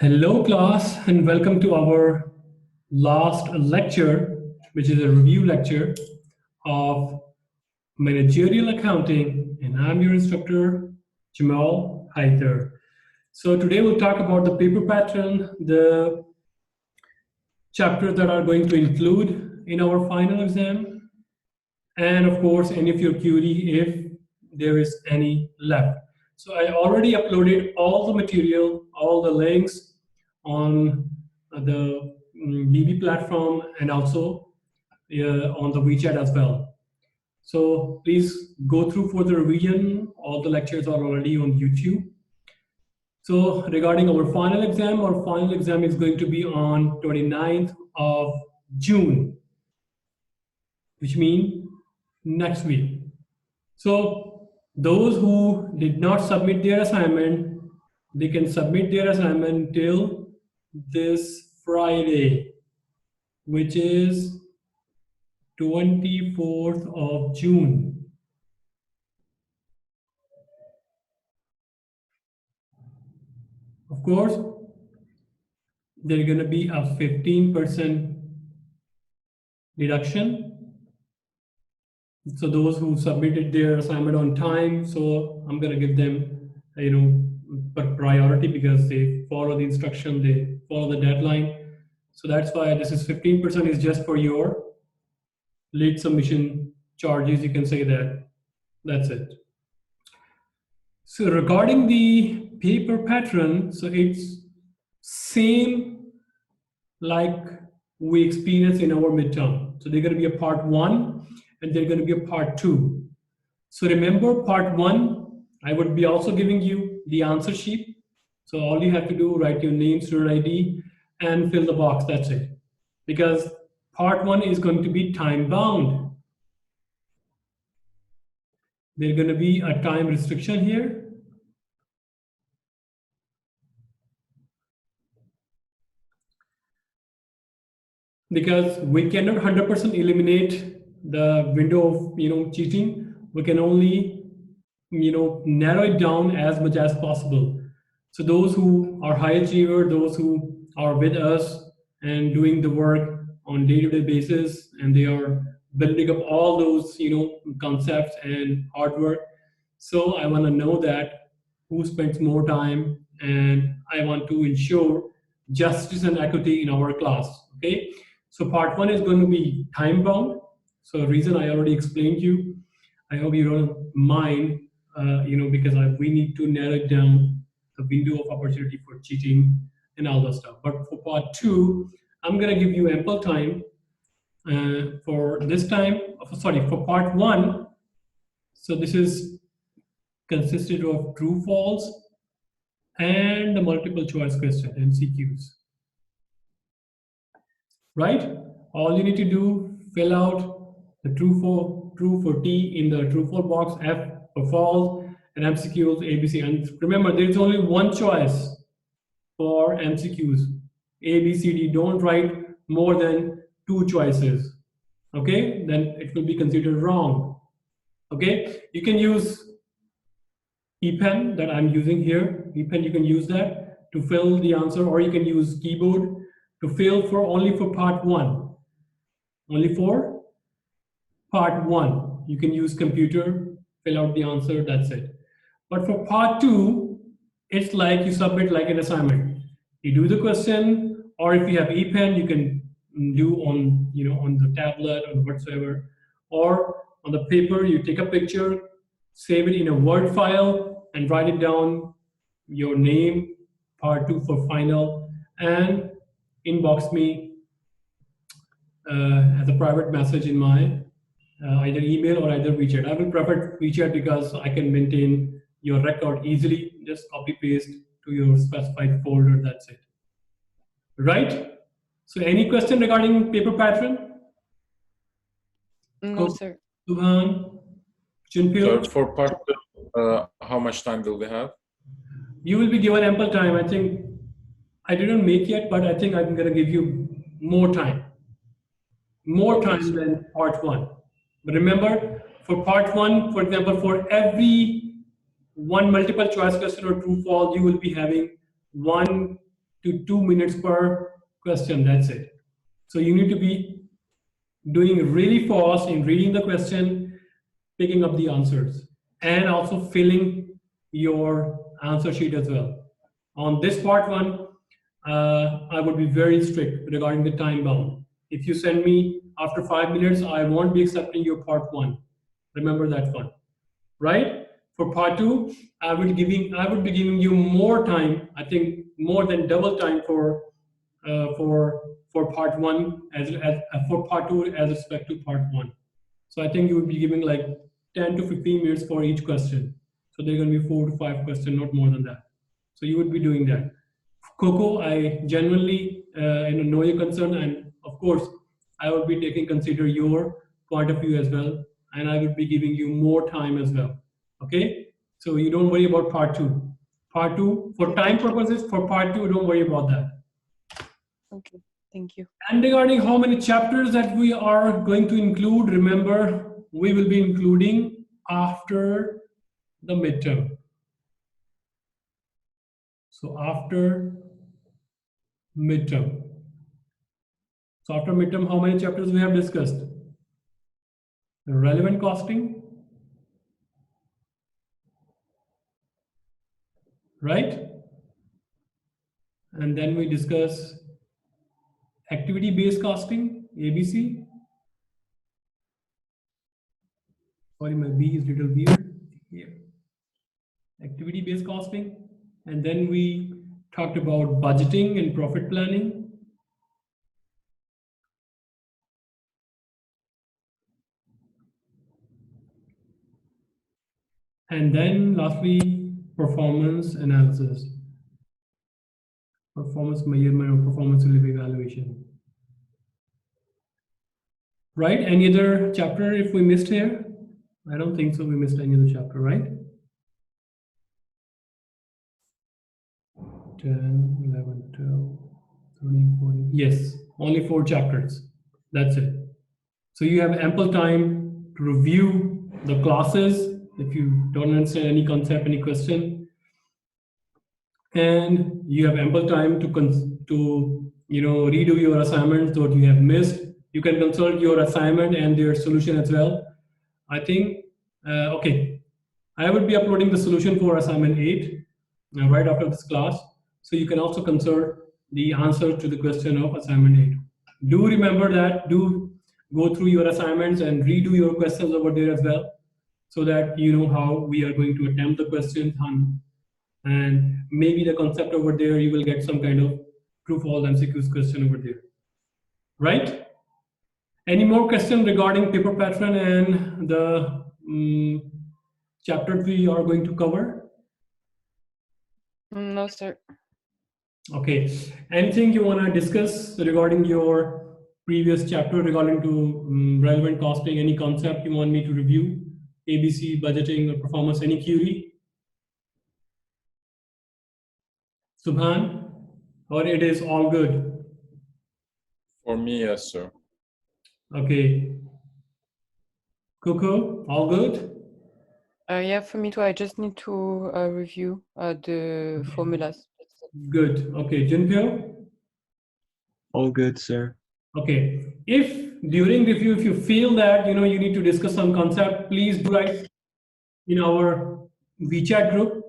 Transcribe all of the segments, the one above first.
Hello, class, and welcome to our last lecture, which is a review lecture of Managerial Accounting, and I'm your instructor, Jamal Haider. So today we'll talk about the paper pattern, the chapters that are going to include in our final exam, and of course, any of your query if there is any left. So I already uploaded all the material, all the links on the BB platform and also on the WeChat as well. So please go through for the revision. All the lectures are already on YouTube. So regarding our final exam is going to be on 29th of June, which means next week. So those who did not submit their assignment, they can submit their assignment till this Friday, which is 24th of June. Of course, there's going to be a 15% deduction. So those who submitted their assignment on time, so I'm going to give them, priority because they follow the instruction, they follow the deadline. So that's why this is 15% is just for your late submission charges. You can say that. That's it. So regarding the paper pattern, so it's same like we experienced in our midterm. So they're going to be a part 1 and they're going to be a part 2. So remember part 1, I would be also giving you the answer sheet. So all you have to do, write your name, student ID, and fill the box. That's it. Because part 1 is going to be time bound. There's going to be a time restriction here. Because we cannot 100% eliminate the window of cheating. We can only narrow it down as much as possible. So those who are high achiever, those who are with us and doing the work on day-to-day basis, and they are building up all those concepts and hard work. So I want to know that who spends more time, and I want to ensure justice and equity in our class. Okay, so part 1 is going to be time bound. So the reason I already explained you. I hope you don't mind, because we need to narrow it down the window of opportunity for cheating and all that stuff. But for part 2, I'm going to give you ample time for this time. Sorry, for part 1. So this is consisted of true, false, and the multiple choice question, MCQs. Right? All you need to do, fill out the true for T in the true false box, F for false, and MCQs ABC. And remember, there is only one choice for MCQs, A, B, C, D. Don't write more than 2 choices. Okay, then it will be considered wrong. Okay, you can use ePen that I'm using here. ePen, you can use that to fill the answer, or you can use keyboard to fill for only for part 1. Only for part 1. You can use computer, fill out the answer, that's it. But for part 2, it's like you submit like an assignment. You do the question, or if you have ePen, you can do on on the tablet or whatsoever, or on the paper. You take a picture, save it in a Word file, and write it down. Your name, part 2 for final, and inbox me as a private message in my either email or either WeChat. I will prefer WeChat because I can maintain your record easily. Just copy paste to your specified folder. That's it. Right? So any question regarding paper pattern? No, sir. Subhan, Chinpil? So for part 2, how much time will we have? You will be given ample time. I think I didn't make yet, but I think I'm going to give you more time. More time than part 1. But remember, for part 1, for example, for every one multiple choice question or true false, you will be having one to 2 minutes per question. That's it. So you need to be doing really fast in reading the question, picking up the answers, and also filling your answer sheet as well. On this part one, I would be very strict regarding the time bound. If you send me after 5 minutes, I won't be accepting your part one. Remember that one, right? For part two, I would be giving you more time. I think more than double time for part one as for part two as respect to part one. So I think you would be giving like 10 to 15 minutes for each question. So they're going to be 4 to 5 questions, not more than that. So you would be doing that. Coco, I genuinely know your concern, and of course, I would be taking consider your point of view as well, and I would be giving you more time as well. Okay, so you don't worry about part two. Part two, for Okay, time thank you. purposes, for part two, don't worry about that. Okay, thank you. And regarding how many chapters that we are going to include, remember, we will be including after the midterm. So after midterm. So after midterm, how many chapters we have discussed? Relevant costing, right? And then we discuss activity-based costing, ABC. Sorry, my B is a little weird here. Activity-based costing. And then we talked about budgeting and profit planning. And then lastly, performance analysis. Performance measurement or performance related evaluation. Right? Any other chapter if we missed here? I don't think so. We missed any other chapter, right? 10, 11, 12, 13, 14. Yes, only 4 chapters. That's it. So you have ample time to review the classes if you don't understand any concept, any question. And you have ample time to redo your assignments that you have missed. You can consult your assignment and their solution as well. I think, okay, I will be uploading the solution for assignment 8 right after this class. So you can also consult the answer to the question of assignment 8. Do remember that, do go through your assignments and redo your questions over there as well, so that you know how we are going to attempt the questions and maybe the concept over there, you will get some kind of true false MCQs question over there, right? Any more question regarding paper pattern and the chapter we are going to cover? No, sir. Okay. Anything you want to discuss regarding your previous chapter regarding to relevant costing? Any concept you want me to review? ABC, budgeting, or performance? Any query? Subhan, or it is all good? For me, yes, sir. Okay. Coco, all good? Yeah, for me too. I just need to review the formulas. Good. Okay. Junpyo? All good, sir. Okay. If during review, if you feel that you need to discuss some concept, please do write in our WeChat group.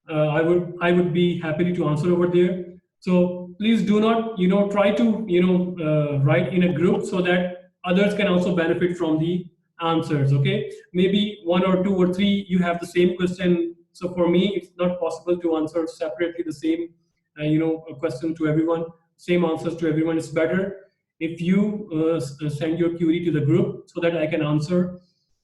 I would be happy to answer over there. So please do not try to write in a group so that others can also benefit from the answers. Okay, maybe 1 or 2 or 3 you have the same question. So for me, it's not possible to answer separately the same question to everyone, same answers to everyone. It's better if you send your query to the group so that I can answer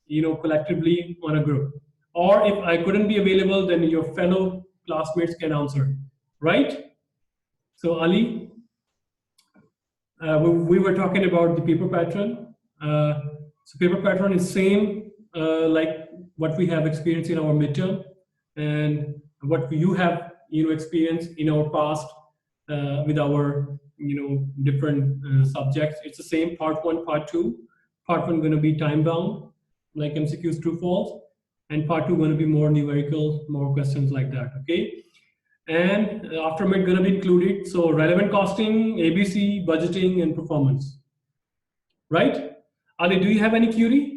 collectively on a group. Or if I couldn't be available, then your fellow classmates can answer, right? So Ali, we were talking about the paper pattern. So paper pattern is same like what we have experienced in our midterm and what you have experienced in our past with our different subjects. It's the same part 1, part 2. Part 1 going to be time bound, like MCQs true false, and part 2 going to be more numerical, more questions like that. Okay. and after mid gonna be included. So relevant costing, ABC, budgeting, and performance. Right? Ali, do you have any query?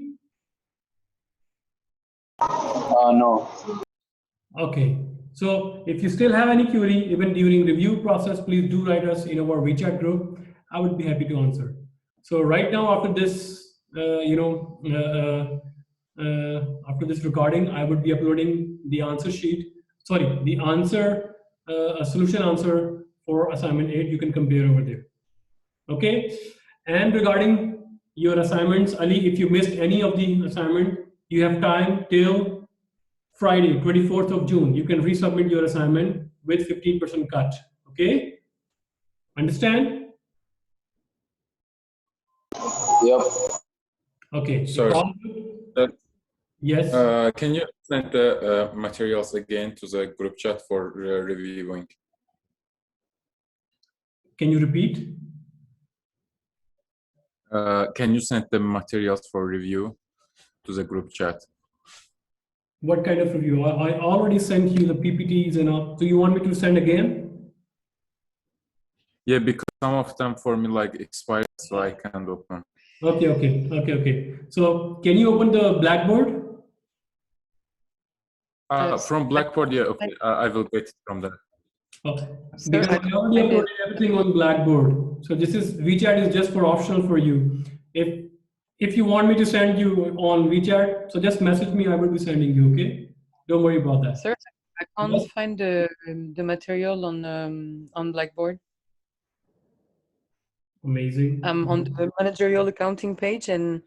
No. Okay. So if you still have any query, even during review process, please do write us in our WeChat group. I would be happy to answer. So right now, after this, after this recording, I would be uploading the answer sheet. Sorry, the answer, a solution answer for assignment 8. You can compare over there. Okay. And regarding your assignments, Ali, if you missed any of the assignment, you have time till Friday, 24th of June. You can resubmit your assignment with 15% cut. Okay? Understand? Yep. Okay. Sorry. Yes. Can you send the materials again to the group chat for reviewing? Can you repeat? Can you send the materials for review to the group chat? What kind of review? I already sent you the PPTs and all. So you want me to send again? Yeah, because some of them for me like expired, so I can't open. Okay. So can you open the Blackboard? From Blackboard, yeah, okay. I will get it from there. Okay. Sir, Because I I can't already find it. uploaded everything on Blackboard. So this is WeChat is just for optional for you. If you want me to send you on WeChat, so just message me. I will be sending you. Okay. Don't worry about that. Sir, I can't Yes. find the material on Blackboard. Amazing. I'm on the managerial accounting page and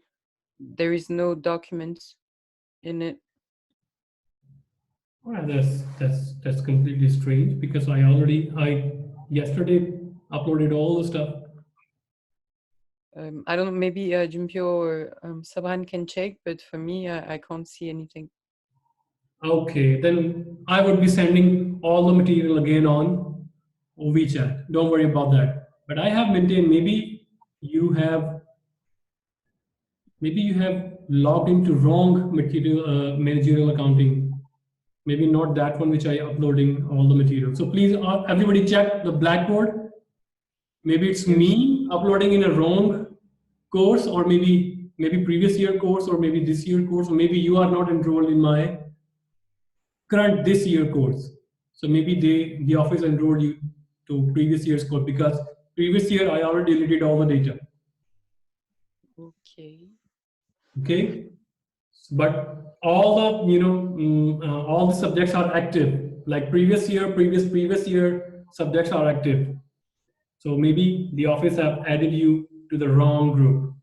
there is no documents in it. Well, that's completely strange because I yesterday uploaded all the stuff. I don't know, maybe Jumpio or Sabran can check, but for me, I can't see anything. Okay, then I would be sending all the material again on WeChat. Don't worry about that. But I have maintained. Maybe you have logged into wrong material managerial accounting. Maybe not that one which I uploading all the material. So please, everybody check the Blackboard. Maybe it's me uploading in a wrong course, or maybe previous year course, or maybe this year course, or maybe you are not enrolled in my current this year course. So maybe the office enrolled you to previous year's course because previous year I already deleted all the data. Okay. Okay, but all the all the subjects are active. Like previous year subjects are active. So maybe the office have added you to the wrong group.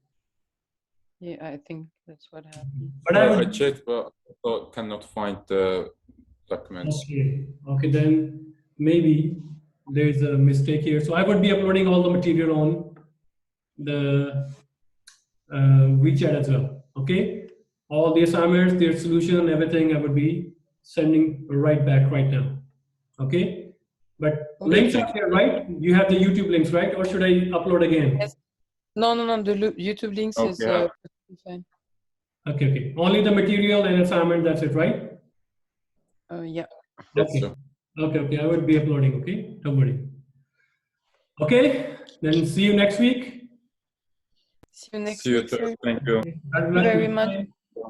Yeah, I think that's what happened. But I checked, but I cannot find the documents. Okay, then maybe there's a mistake here. So I would be uploading all the material on the WeChat as well. Okay, all the assignments, their solution, everything I would be sending right back right now. Okay, but Okay. links are here, right? You have the YouTube links, right? Or should I upload again? Yes. No. The YouTube links is Okay. fine. Okay. Only the material and assignment. That's it, right? Yeah. Yes, Okay. sir. Okay. I would be uploading. Okay, don't worry. Okay, then see you next week. See you next See you week, too. sir. Thank you. Thank you very much.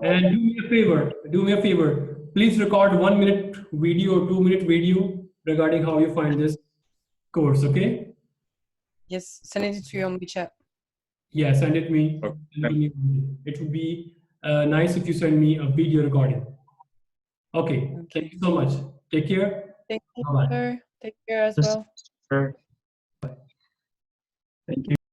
And do me a favor. Please record 1 minute video or 2 minute video regarding how you find this course. Okay? Yes, send it to you on WeChat. Yeah, send it me. Okay. It would be nice if you send me a video recording. Okay. Thank you so much. Take care. Thank you, Bye-bye. sir. Take care as well. Sure. Thank you.